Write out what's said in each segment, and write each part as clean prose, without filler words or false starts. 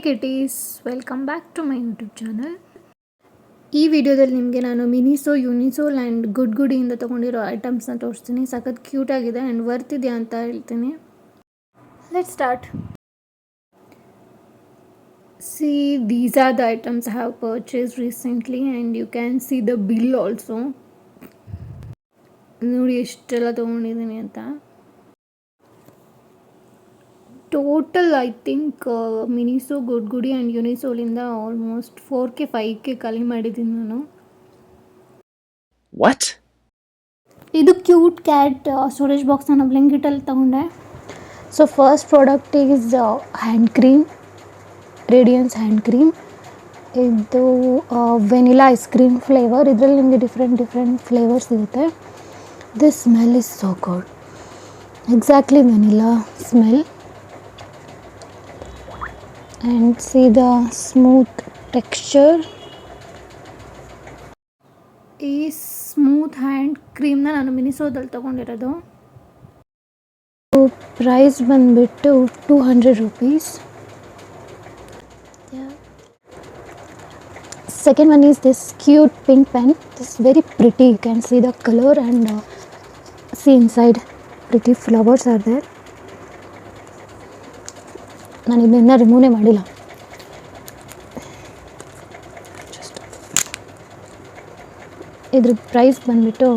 ಕಿಟೀಸ್, welcome back to my YouTube channel. ಈ ವಿಡಿಯೋದಲ್ಲಿ ನಿಮಗೆ ನಾನು ಮಿನಿಸೋ, ಯುನಿಸೋಲ್ ಆ್ಯಂಡ್ ಗುಡ್ ಗುಡಿಯಿಂದ ತೊಗೊಂಡಿರೋ ಐಟಮ್ಸ್ನ ತೋರಿಸ್ತೀನಿ. ಸಖತ್ ಕ್ಯೂಟ್ ಆಗಿದೆ ಆ್ಯಂಡ್ ವರ್ತ್ ಇದೆಯಾ ಅಂತ ಹೇಳ್ತೀನಿ. Let's start. See, these are the items I have purchased recently and you can see the bill also. ನೋಡಿ ಎಷ್ಟೆಲ್ಲ ತೊಗೊಂಡಿದ್ದೀನಿ ಅಂತ. ಟೋಟಲ್ ಐ ಥಿಂಕ್ ಮಿನಿಸೋ, ಗುಡ್ ಗುಡಿ ಆ್ಯಂಡ್ ಯುನಿಸೋಲಿಂದ ಆಲ್ಮೋಸ್ಟ್ 4K 5K ಖಾಲಿ ಮಾಡಿದ್ದೀನಿ ನಾನು. What? ಇದು ಕ್ಯೂಟ್ ಕ್ಯಾಟ್ ಸ್ಟೋರೇಜ್ ಬಾಕ್ಸ್ ನಾನು ಬ್ಲಿಂಕಿಟಲ್ಲಿ ತೊಗೊಂಡೆ. So first product is hand cream, radiance hand cream. ಇದು ವೆನಿಲಾ ಐಸ್ ಕ್ರೀಮ್ ಫ್ಲೇವರ್. ಇದರಲ್ಲಿ ನಿಮಗೆ ಡಿಫ್ರೆಂಟ್ ಫ್ಲೇವರ್ಸ್ ಇರುತ್ತೆ. This smell is so good, exactly vanilla smell. And see the smooth texture. ಈ smooth hand ಕ್ರೀಮ್ನ ನಾನು ಮಿನಿಸೋದಲ್ಲಿ ತೊಗೊಂಡಿರೋದು. Price ಬಂದುಬಿಟ್ಟು 200 rupees. Second one is this cute pink pen. This is very pretty. You can see the color and see inside pretty flowers are there. ನಾನು ಇದನ್ನ ರಿಮೂವ್ನೇ ಮಾಡಿಲ್ಲ. ಇದ್ರ price ಬಂದುಬಿಟ್ಟು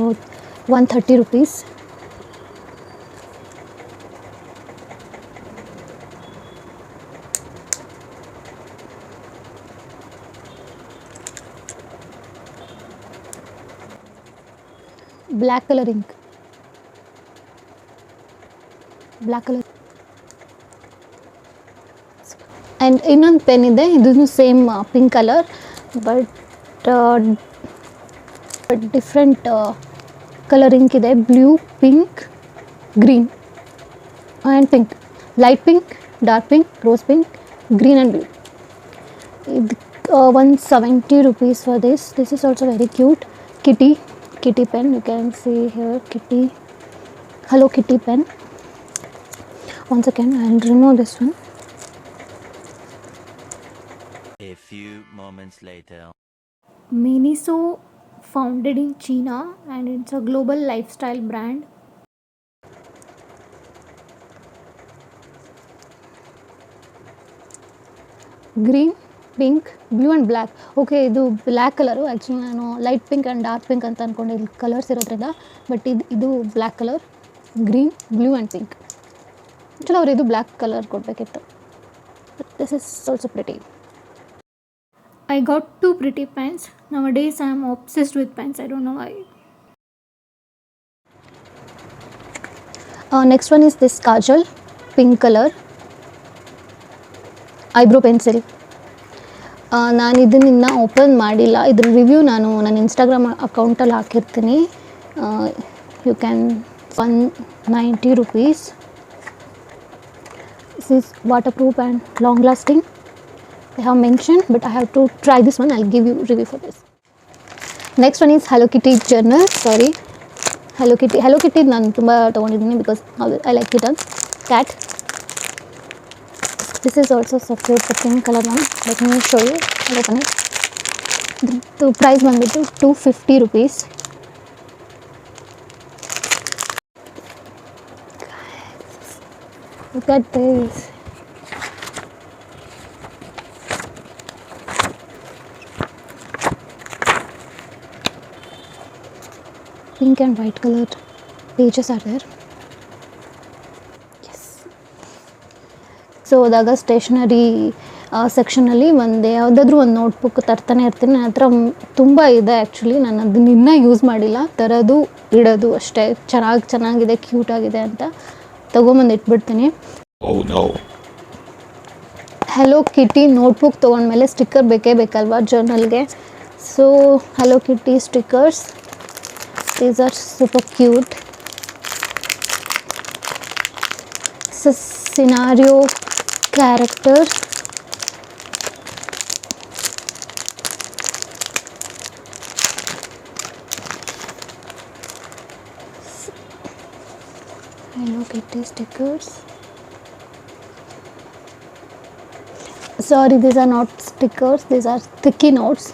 130 rupees. Black colour ink, black colour. And ಇನ್ನೊಂದು pen ಇದೆ, ಇದೂ same pink colour but different colour ink ಇದೆ. Blue, pink, green and pink, light pink, dark pink, rose pink, green and blue. ಇದು 170 rupees for this. This is also very cute. kitty pen, you can see here kitty, hello kitty pen. One second, I'll remove this one. A few moments later. Miniso, founded in China and it's a global lifestyle brand. Green, pink, blue and black. Okay, ಇದು black colour. Actually ನಾನು light pink and dark pink ಅಂತ ಅಂದ್ಕೊಂಡೆ ಇಲ್ಲಿ colours ಇರೋದ್ರಿಂದ, but ಇದು black colour. Green, blue and pink. Actually ಅವ್ರು ಇದು black colour ಕೊಡಬೇಕಿತ್ತು. But this is also pretty. I got 2 pretty pens. Nowadays I am obsessed with pens. I don't know why. Next one is this kajal, pink color, eyebrow pencil. ನಾನು ಇದನ್ನ open ಮಾಡಿಲ್ಲ. ಇದ್ರ review ನಾನು ನನ್ನ Instagram ಅಕೌಂಟಲ್ಲಿ ಹಾಕಿರ್ತೀನಿ. You can 190 rupees. This is water proof and long lasting. I have mentioned, but I have to try this one. I'll give you review for this. Next one is Hello Kitty journal. Sorry, Hello Kitty ನಾನು ತುಂಬ ತೊಗೊಂಡಿದ್ದೀನಿ because I like it on cat. This is also such a pink color one. Let me show you. I'll open it. The price ಬಂದ್ಬಿಟ್ಟು 250 rupees. Look at this. Pink and white colored pages are there. Yes. So ಹೋದಾಗ stationery ಸೆಕ್ಷನಲ್ಲಿ ಯಾವುದಾದ್ರೂ ಒಂದು notebook ತರ್ತಾನೆ ಇರ್ತೀನಿ. ನನ್ನ ಹತ್ರ ತುಂಬ ಇದೆ ಆ್ಯಕ್ಚುಲಿ. ನಾನು ಅದನ್ನ ಇನ್ನೂ ಯೂಸ್ ಮಾಡಿಲ್ಲ. ತರೋದು ಇಡೋದು ಅಷ್ಟೇ. ಚೆನ್ನಾಗಿದೆ, ಕ್ಯೂಟಾಗಿದೆ ಅಂತ ತೊಗೊಂಬಂದು ಇಟ್ಬಿಡ್ತೀನಿ. ಹೆಲೋ ಕಿಟಿ ನೋಟ್ಬುಕ್ ತೊಗೊಂಡ್ಮೇಲೆ ಸ್ಟಿಕ್ಕರ್ ಬೇಕಲ್ವಾ ಜರ್ನಲ್ಗೆ. So hello kitty stickers. These are super cute. It's a scenario character. Hello Kitty stickers. Sorry, these are not stickers, these R sticky notes.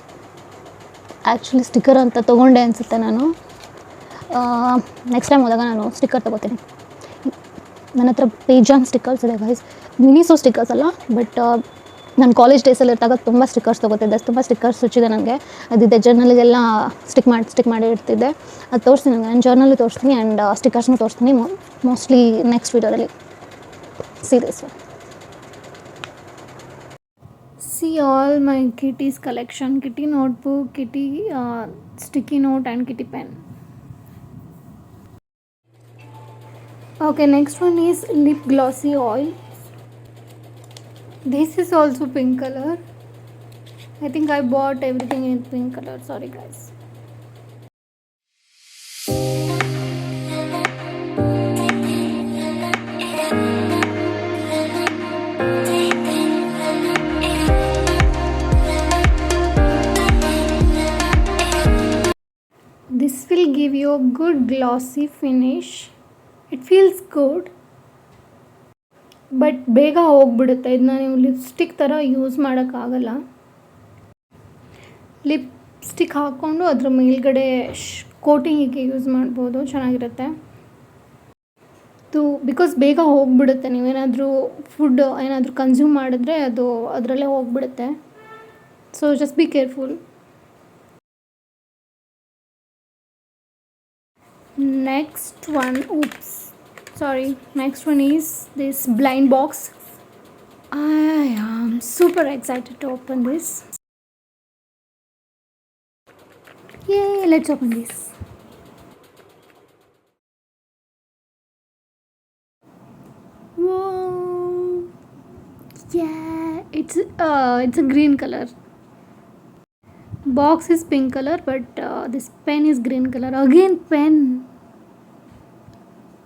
Actually sticker ಅಂತ ತೊಗೊಂಡೆ ಅನಿಸುತ್ತೆ ನಾನು. ನೆಕ್ಸ್ಟ್ ಟೈಮ್ ಹೋದಾಗ ನಾನು sticker ತೊಗೋತೀನಿ. ನನ್ನ ಹತ್ರ ಬೇಜಾನ್ ಸ್ಟಿಕ್ಕರ್ಸ್ ಇದೆ ಗೈಸ್. ಮಿನಿಸೋ ಸ್ಟಿಕ್ಕರ್ಸ್ ಅಲ್ಲ, ಬಟ್ ನಾನು ಕಾಲೇಜ್ ಡೇಸಲ್ಲಿ ಇದ್ದಾಗ ತುಂಬ ಸ್ಟಿಕ್ಕರ್ಸ್ ತೊಗೋತಿದ್ದೆ. ತುಂಬ ಸ್ಟಿಕ್ಕರ್ಸ್ ಹುಚ್ಚಿದೆ ನನಗೆ. ಅದಿದ್ದೆ ಜರ್ನಲಿಗೆಲ್ಲ ಸ್ಟಿಕ್ ಮಾಡಿ ಇಡ್ತಿದ್ದೆ. ಅದು ತೋರಿಸ್ತೀನಿ ನನಗೆ, ನಾನು ಜರ್ನಲ್ಲಿ ತೋರಿಸ್ತೀನಿ ಆ್ಯಂಡ್ ಸ್ಟಿಕ್ಕರ್ಸ್ನೂ ತೋರಿಸ್ತೀನಿ ಮೋಸ್ಟ್ಲಿ ನೆಕ್ಸ್ಟ್ ವೀಡಿಯೋದಲ್ಲಿ. See this one. See all my kitties collection: kitty notebook, kitty sticky note and kitty pen. Okay, next one is lip glossy oil. This is also pink color. I think I bought everything in pink color. Sorry guys. This will give you a good glossy finish. It feels good, but ಬೇಗ ಹೋಗ್ಬಿಡುತ್ತೆ. ಇದನ್ನ ನೀವು lipstick ಥರ use ಮಾಡೋಕ್ಕಾಗಲ್ಲ. Lipstick ಹಾಕ್ಕೊಂಡು ಅದ್ರ ಮೇಲ್ಗಡೆ ಕೋಟಿಂಗಿಗೆ use ಮಾಡ್ಬೋದು, ಚೆನ್ನಾಗಿರುತ್ತೆ. ಬಿಕಾಸ್ ಬೇಗ ಹೋಗ್ಬಿಡುತ್ತೆ. ನೀವೇನಾದರೂ ಫುಡ್ ಏನಾದರೂ ಕನ್ಸ್ಯೂಮ್ ಮಾಡಿದ್ರೆ ಅದು ಅದರಲ್ಲೇ ಹೋಗ್ಬಿಡುತ್ತೆ. So just be careful. Next one is this blind box. I am super excited to open this. Yay, let's open this. Whoa, yeah, it's a green color. Box is pink color, but this pen is green color. Again pen.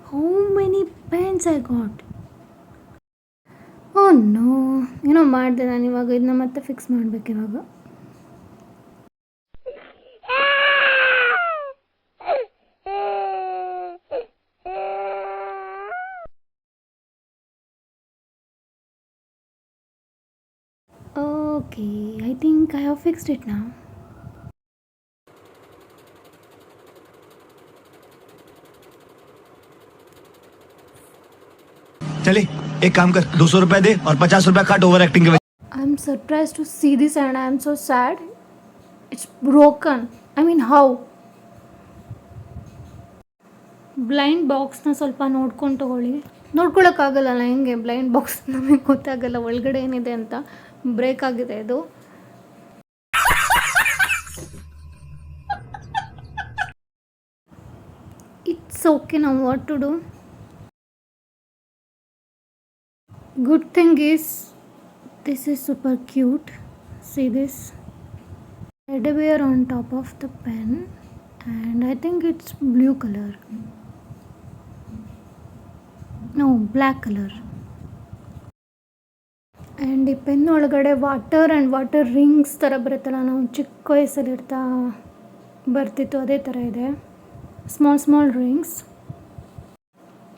How many pens I got? Oh no. ಏನೋ ಮಾಡಿದೆ ನಾನು. ಇವಾಗ ಇದನ್ನ ಮತ್ತೆ fix ಮಾಡಬೇಕು ಇವಾಗ. Okay, I think I have fixed it now. चले एक काम कर, 200 रुपए दे और 50 रुपए काट ओवर एक्टिंग के वजह. I am surprised to see this and I am so sad. It's broken. I mean how? Blind ಬಾಕ್ಸ್ನ ಸ್ವಲ್ಪ ನೋಡ್ಕೊಂಡು ತಗೊಳ್ಳಿ. ನೋಡ್ಕೊಳಕ್ಕಾಗಲ್ಲ ಹೆಂಗೆ ಬ್ಲೈಂಡ್ ಬಾಕ್ಸ್, ನಮಗೆ ಗೊತ್ತಾಗಲ್ಲ ಒಳಗಡೆ ಏನಿದೆ ಅಂತ. ಬ್ರೇಕ್ ಆಗಿದೆ ಇದು. ಇಟ್ಸ್ ಓಕೆ, ನಾವು what to do. Good thing is this is super cute. See this teddy bear on top of the pen, and I think it's blue color. No, black color. And ಈ pen ಒಳಗಡೆ water rings ಥರ ಬರುತ್ತಲ್ಲ, ನಾವು ಚಿಕ್ಕ ವಯಸ್ಸಲ್ಲಿ ಬರ್ತಿತ್ತು ಅದೇ ಥರ ಇದೆ. Small rings.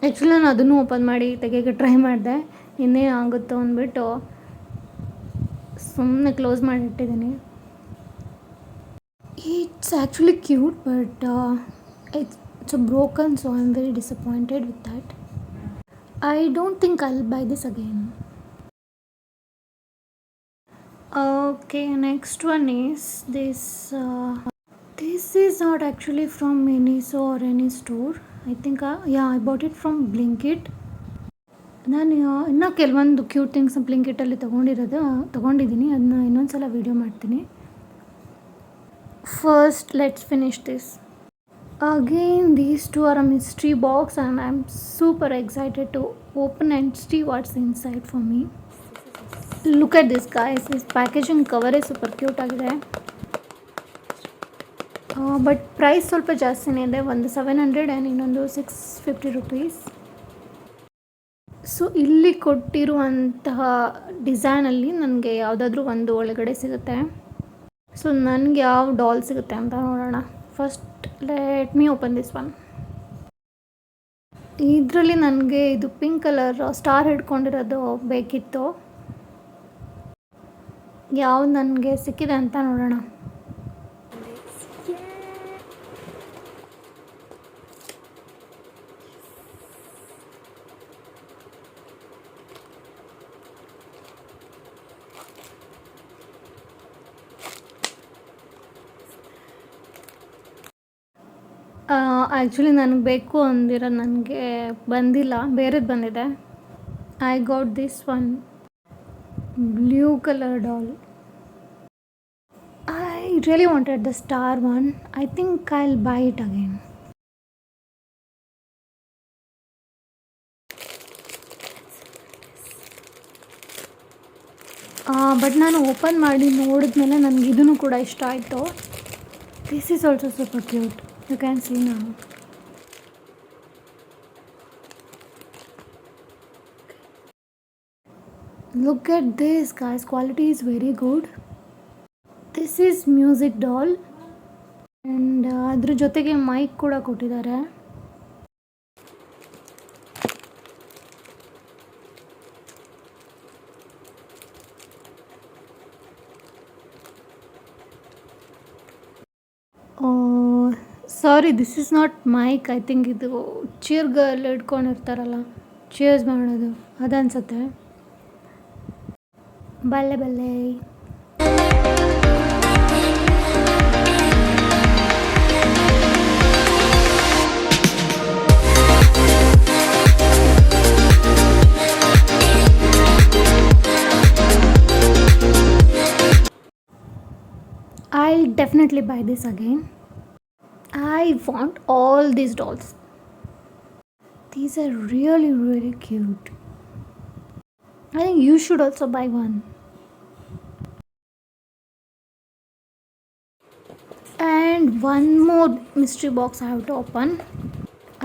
ಆ್ಯಕ್ಚುಲಿ ನಾನು ಅದನ್ನು ಓಪನ್ ಮಾಡಿ ತೆಗೆಯೋಕ್ಕೆ ಟ್ರೈ ಮಾಡಿದೆ, ಇನ್ನೇನು ಆಗುತ್ತೋ ಅಂದ್ಬಿಟ್ಟು ಸುಮ್ಮನೆ ಕ್ಲೋಸ್ ಮಾಡಿಟ್ಟಿದ್ದೀನಿ. It's actually cute, but it's broken, so I am very disappointed with that. I don't think I will buy this again. Okay, next one is this. This is not actually from Miniso or any store. I think I bought it from Blinkit. ನಾನು ಇನ್ನೂ ಕೆಲವೊಂದು cute things ಬ್ಲಿಂಕಿಟಲ್ಲಿ ತೊಗೊಂಡಿದ್ದೀನಿ. ಅದನ್ನ ಇನ್ನೊಂದು ಸಲ video ಮಾಡ್ತೀನಿ. First let's finish this. Again these two are a mystery box and I am super excited to open and see what's inside for me. Look at this guys, this packaging cover is super cute ಆಗಿದೆ. But price ಸ್ವಲ್ಪ ಜಾಸ್ತಿನೇ ಇದೆ, ಒಂದು 700 and ಇನ್ನೊಂದು 650 rupees. So ಇಲ್ಲಿ ಕೊಟ್ಟಿರುವಂತಹ ಡಿಸೈನಲ್ಲಿ ನನಗೆ ಯಾವುದಾದ್ರೂ ಒಂದು ಒಳಗಡೆ ಸಿಗುತ್ತೆ. ಸೊ ನನಗೆ ಯಾವ ಡಾಲ್ ಸಿಗುತ್ತೆ ಅಂತ ನೋಡೋಣ. First let me open this one. ಇದರಲ್ಲಿ ನನಗೆ ಇದು ಪಿಂಕ್ ಕಲರ್ ಸ್ಟಾರ್ ಹಿಡ್ಕೊಂಡಿರೋದು ಬೇಕಿತ್ತು. ಯಾವ್ದು ನನಗೆ ಸಿಕ್ಕಿದೆ ಅಂತ ನೋಡೋಣ. ಆ್ಯಕ್ಚುಲಿ ನನಗೆ ಬೇಕು ಅಂದಿರೋ ನನಗೆ ಬಂದಿಲ್ಲ, ಬೇರೆದು ಬಂದಿದೆ. I got this one blue colour doll. I really wanted the star one. I think I will buy it again. But ನಾನು ಓಪನ್ ಮಾಡಿ ನೋಡಿದ್ಮೇಲೆ ನನಗೆ ಇದೂ ಕೂಡ ಇಷ್ಟ ಆಯಿತು. This is also super cute. You can see now. Look at this guys, quality is very good. This is music doll and ಅದ್ರ ಜೊತೆಗೆ ಮೈಕ್ ಕೂಡ ಕೊಟ್ಟಿದ್ದಾರೆ. Sorry, this is not mic. I think ಇದು ಚೇರ್ಗೆಲ್ಲ ಇಟ್ಕೊಂಡಿರ್ತಾರಲ್ಲ, ಚೇರ್ಸ್ ಮಾಡೋದು ಅದನ್ಸುತ್ತೆ. ಬಲ್ಲೆ ಬಲ್ಲೆ. I'll definitely buy this again. I want all these dolls. These are really, really cute. I think you should also buy one. And one more mystery box I have to open.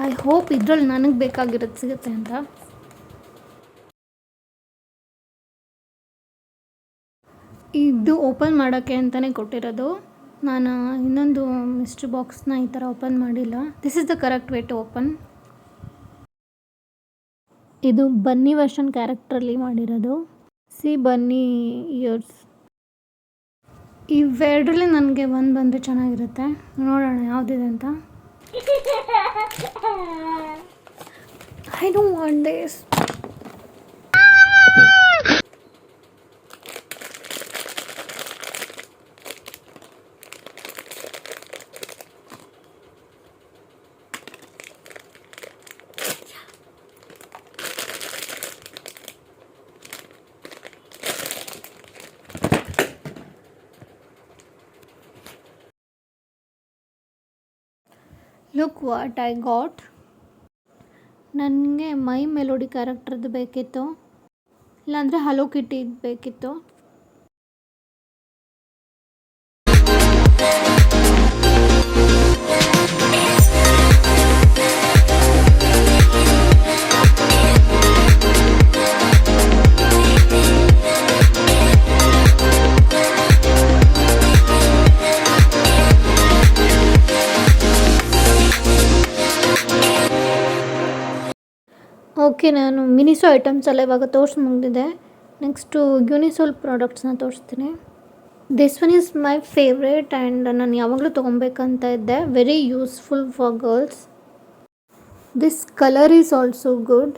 I hope ಇದ್ರಲ್ಲಿ ನನಗೆ ಬೇಕಾಗಿರೋದು ಸಿಗುತ್ತೆ ಅಂತ. ಇದು open ಮಾಡೋಕ್ಕೆ ಅಂತಲೇ ಕೊಟ್ಟಿರೋದು. ನಾನು ಇನ್ನೊಂದು ಮಿಸ್ಟ್ರಿ ಬಾಕ್ಸ್ನ ಈ ಥರ ಓಪನ್ ಮಾಡಿಲ್ಲ. This is the correct way to open. ಇದು ಬನ್ನಿ ವರ್ಷನ್ ಕ್ಯಾರೆಕ್ಟ್ರಲ್ಲಿ ಮಾಡಿರೋದು. ಸಿ ಬನ್ನಿ ಇಯರ್ಸ್. ಇವೆರಡರಲ್ಲಿ ನನಗೆ ಒಂದು ಬಂದರೆ ಚೆನ್ನಾಗಿರುತ್ತೆ. ನೋಡೋಣ ಯಾವುದಿದೆ ಅಂತ. I don't want this. Look what I got. ನನಗೆ ಮೈ ಮೆಲೋಡಿ ಕ್ಯಾರೆಕ್ಟರ್ದು ಬೇಕಿತ್ತು, ಇಲ್ಲಾಂದರೆ ಹಲೋ ಕಿಟಿ ಬೇಕಿತ್ತು. ಓಕೆ, ನಾನು ಮಿನಿಸೋ ಐಟಮ್ಸ್ ಎಲ್ಲ ಇವಾಗ ತೋರಿಸಿ ಮುಗಿದಿದೆ. ನೆಕ್ಸ್ಟು ಯೂನಿಸೋಲ್ ಪ್ರಾಡಕ್ಟ್ಸ್ನ ತೋರಿಸ್ತೀನಿ. This one is my favourite and ನಾನು ಯಾವಾಗಲೂ ತೊಗೊಬೇಕಂತ ಇದ್ದೆ. Very useful for girls. This colour is also good.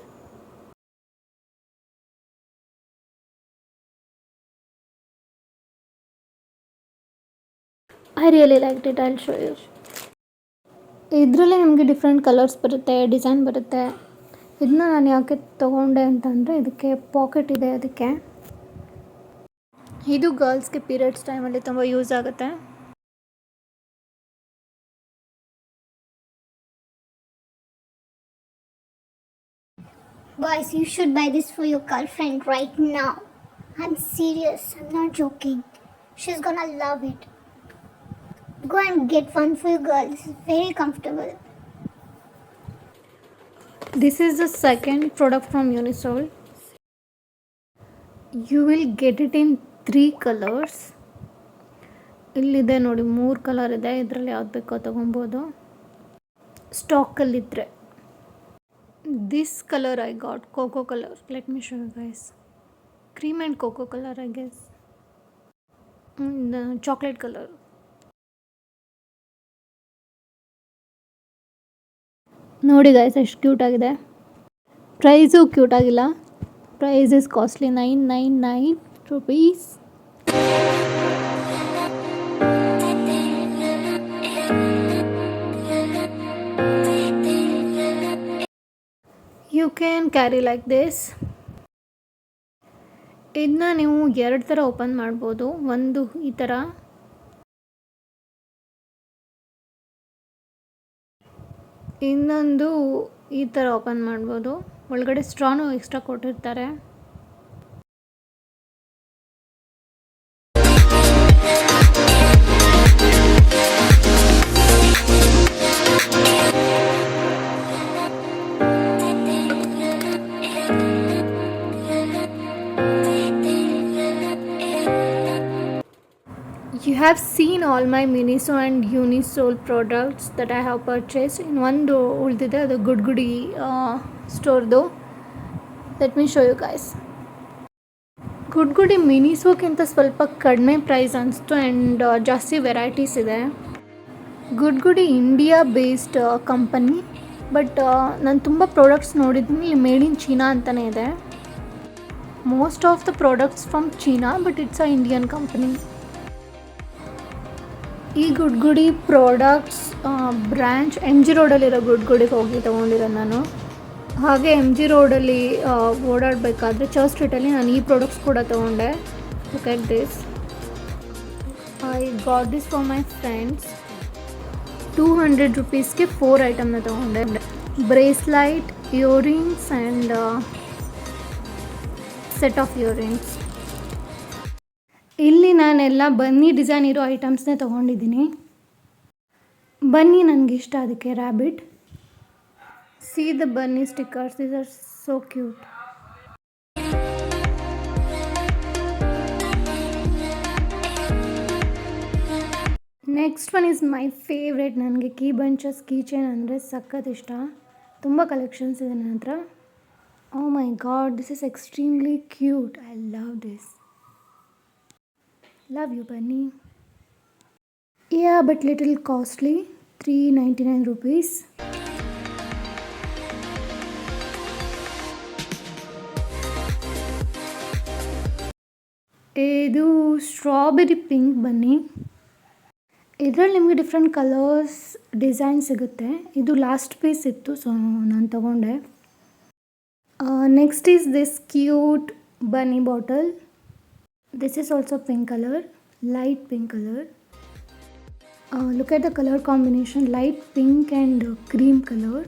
I really like it. I will show you. ಇದರಲ್ಲೇ ನಮಗೆ ಡಿಫ್ರೆಂಟ್ ಕಲರ್ಸ್ ಬರುತ್ತೆ, ಡಿಸೈನ್ ಬರುತ್ತೆ. ಇದನ್ನ ನಾನು ಯಾಕೆ ತೊಗೊಂಡೆ ಅಂತಂದರೆ ಇದಕ್ಕೆ ಪಾಕೆಟ್ ಇದೆ. ಅದಕ್ಕೆ ಇದು ಗರ್ಲ್ಸ್ಗೆ ಪೀರಿಯಡ್ಸ್ ಟೈಮಲ್ಲಿ ತುಂಬ ಯೂಸ್ ಆಗುತ್ತೆ. Guys, you should buy this for your girlfriend right now. I'm serious. I'm not joking. She's gonna love it. Go and get one for your girl. This is very comfortable. This is the second product from Unisol. You will get it in 3 colors. ಇಲ್ಲಿದೆ ನೋಡಿ, 3 colour ಇದೆ. ಇದರಲ್ಲಿ ಯಾವ್ದು ಬೇಕೋ ತೊಗೊಬೋದು ಸ್ಟಾಕಲ್ಲಿದ್ದರೆ. This colour I got coco colour. Let me show you guys. Cream and coco colour I guess. Chocolate colour. ನೋಡಿ guys ಎಷ್ಟು ಕ್ಯೂಟ್ ಆಗಿದೆ. ಪ್ರೈಸು ಕ್ಯೂಟ್ ಆಗಿಲ್ಲ. Price is costly, 999 rupees. You can carry like this. ಇದನ್ನ ನೀವು ಎರಡು ಥರ open ಮಾಡ್ಬೋದು. ಒಂದು ಈ ಥರ, ಇನ್ನೊಂದು ಈ ಥರ ಓಪನ್ ಮಾಡ್ಬೋದು. ಒಳಗಡೆ ಸ್ಟ್ರಾನು ಎಕ್ಸ್ಟ್ರಾ ಕೊಟ್ಟಿರ್ತಾರೆ. You have seen all my Miniso and Unisol products that I have purchased. In ಒಂದು ಉಳಿದಿದೆ, ಅದು ಗುಡ್ ಗುಡಿ ಸ್ಟೋರ್ದು. Let me show you guys. Good Goodie ಮಿನಿಸೋಕ್ಕಿಂತ ಸ್ವಲ್ಪ ಕಡಿಮೆ ಪ್ರೈಸ್ ಅನಿಸ್ತು ಆ್ಯಂಡ್ ಜಾಸ್ತಿ ವೆರೈಟೀಸ್ ಇದೆ. ಗುಡ್ ಗುಡಿ ಇಂಡಿಯಾ ಬೇಸ್ಡ್ ಕಂಪನಿ, ಬಟ್ ನಾನು ತುಂಬ ಪ್ರಾಡಕ್ಟ್ಸ್ ನೋಡಿದ್ದೀನಿ ಮೇಡ್ ಇನ್ ಚೀನಾ ಅಂತಲೇ ಇದೆ. Most of the products from China, but it's a Indian company. ಈ Good Goodie products branch M G ರೋಡಲ್ಲಿರೋ ಗುಡ್ ಗುಡಿಗೆ ಹೋಗಿ ತೊಗೊಂಡಿರೋದು ನಾನು. ಹಾಗೆ ಎಮ್ ಜಿ ರೋಡಲ್ಲಿ ಓಡಾಡಬೇಕಾದ್ರೆ ಚರ್ಚ್ ಸ್ಟ್ರೀಟಲ್ಲಿ ನಾನು ಈ ಪ್ರಾಡಕ್ಟ್ಸ್ ಕೂಡ ತೊಗೊಂಡೆ. Look at this. I got this for my friends. 200 rupeesಗೆ 4 ಐಟಮ್ನ ತೊಗೊಂಡೆ. Bracelet, earrings and set of earrings. ಇಲ್ಲಿ ನಾನೆಲ್ಲ ಬನ್ನಿ ಡಿಸೈನ್ ಇರೋ ಐಟಮ್ಸ್ನೇ ತೊಗೊಂಡಿದ್ದೀನಿ. ಬನ್ನಿ ನನಗೆ ಇಷ್ಟ, ಅದಕ್ಕೆ rabbit. See the bunny stickers, these are so cute. Next one is my favourite. ನನಗೆ ಕೀ ಬಂಚಸ್, ಕೀ ಚೈನ್ ಅಂದರೆ ಸಖತ್ ಇಷ್ಟ. ತುಂಬ ಕಲೆಕ್ಷನ್ಸ್ ಇದೆ ನನ್ನ ಹತ್ರ. Oh my god, this is extremely cute. I love this. Love you, Bunny. Yeah, but little costly. 399 rupees. ಇದು strawberry pink ಬನ್ನಿ. ಇದರಲ್ಲಿ ನಿಮಗೆ ಡಿಫ್ರೆಂಟ್ ಕಲರ್ಸ್ ಡಿಸೈನ್ ಸಿಗುತ್ತೆ. ಇದು ಲಾಸ್ಟ್ ಪೀಸ್ ಇತ್ತು, ಸೊ ನಾನು ತಗೊಂಡೆ. ನೆಕ್ಸ್ಟ್ ಈಸ್ ದಿಸ್ ಕ್ಯೂಟ್ ಬನ್ನಿ bottle. This is also pink color, light pink color. Look at the color combination, light pink and cream color.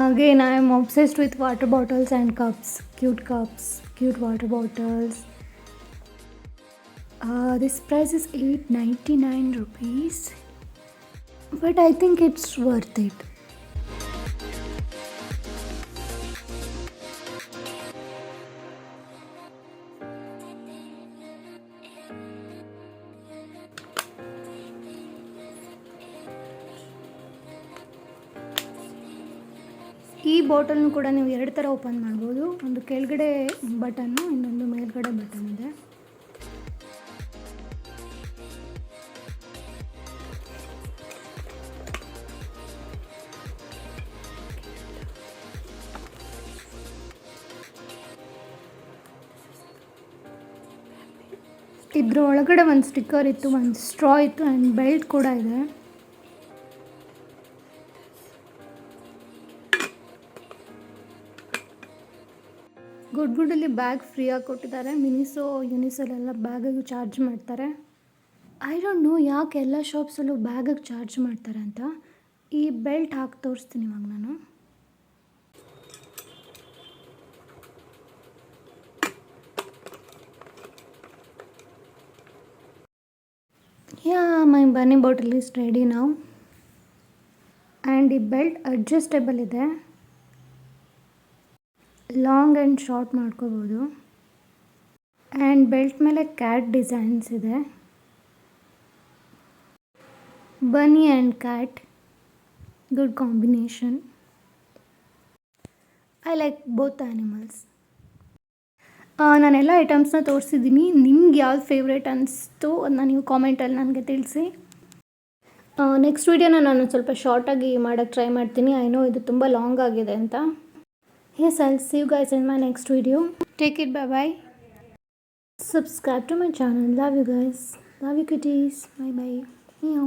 Again, I am obsessed with water bottles and cups, cute water bottles. This price is 899 rupees, but I think it's worth it. ಈ ಬಾಟಲ್ನು ಕೂಡ ನೀವು ಎರಡು ಥರ open ಮಾಡ್ಬೋದು. ಒಂದು ಕೆಳಗಡೆ button, ಇನ್ನೊಂದು ಮೇಲ್ಗಡೆ ಬಟನ್ ಇದೆ. ಇದ್ರ ಒಳಗಡೆ ಒಂದು ಸ್ಟಿಕ್ಕರ್ ಇತ್ತು, ಒಂದು ಸ್ಟ್ರಾ ಇತ್ತು ಆ್ಯಂಡ್ ಬೆಲ್ಟ್ ಕೂಡ ಇದೆ. ಗುಡ್ ಗುಡಲ್ಲಿ ಬ್ಯಾಗ್ ಫ್ರೀಯಾಗಿ ಕೊಟ್ಟಿದ್ದಾರೆ. ಮಿನಿಸೋ, ಯುನಿಸೋಲೆಲ್ಲ ಬ್ಯಾಗಿಗೆ ಚಾರ್ಜ್ ಮಾಡ್ತಾರೆ. ಐ ಡೋಂಟ್ ನೋ ಯಾಕೆ ಎಲ್ಲ ಶಾಪ್ಸಲ್ಲೂ ಬ್ಯಾಗಿಗೆ ಚಾರ್ಜ್ ಮಾಡ್ತಾರೆ ಅಂತ. ಈ ಬೆಲ್ಟ್ ಹಾಕಿ ತೋರಿಸ್ತೀನಿ ಇವಾಗ ನಾನು. ಮೈ ಬನ್ನಿ ಬಾಟಲ್ ಇಸ್ ರೆಡಿ ನಾವು. ಆ್ಯಂಡ್ ಈ ಬೆಲ್ಟ್ ಅಡ್ಜಸ್ಟೇಬಲ್ ಇದೆ, ಲಾಂಗ್ ಆ್ಯಂಡ್ ಶಾರ್ಟ್ ಮಾಡ್ಕೋಬೋದು. ಆ್ಯಂಡ್ ಬೆಲ್ಟ್ ಮೇಲೆ ಕ್ಯಾಟ್ ಡಿಸೈನ್ಸ್ ಇದೆ. ಬನ್ನಿ and cat, good combination. I like both animals. ನಾನೆಲ್ಲ ಐಟಮ್ಸ್ನ ತೋರಿಸಿದ್ದೀನಿ. ನಿಮ್ಗೆ ಯಾವ್ದು ಫೇವ್ರೇಟ್ ಅನಿಸ್ತು ಅದನ್ನ ನೀವು ಕಾಮೆಂಟಲ್ಲಿ ನನಗೆ ತಿಳಿಸಿ. ನೆಕ್ಸ್ಟ್ ವೀಡಿಯೋನ ನಾನು ಸ್ವಲ್ಪ ಶಾರ್ಟಾಗಿ ಮಾಡೋಕ್ಕೆ ಟ್ರೈ ಮಾಡ್ತೀನಿ. ಐ ನೋ ಇದು ತುಂಬ ಲಾಂಗ್ ಆಗಿದೆ ಅಂತ. Yes, I'll see you guys in my next video. Take it, bye bye. Subscribe to my channel. Love you guys. Love you kitties. Bye bye. Meow.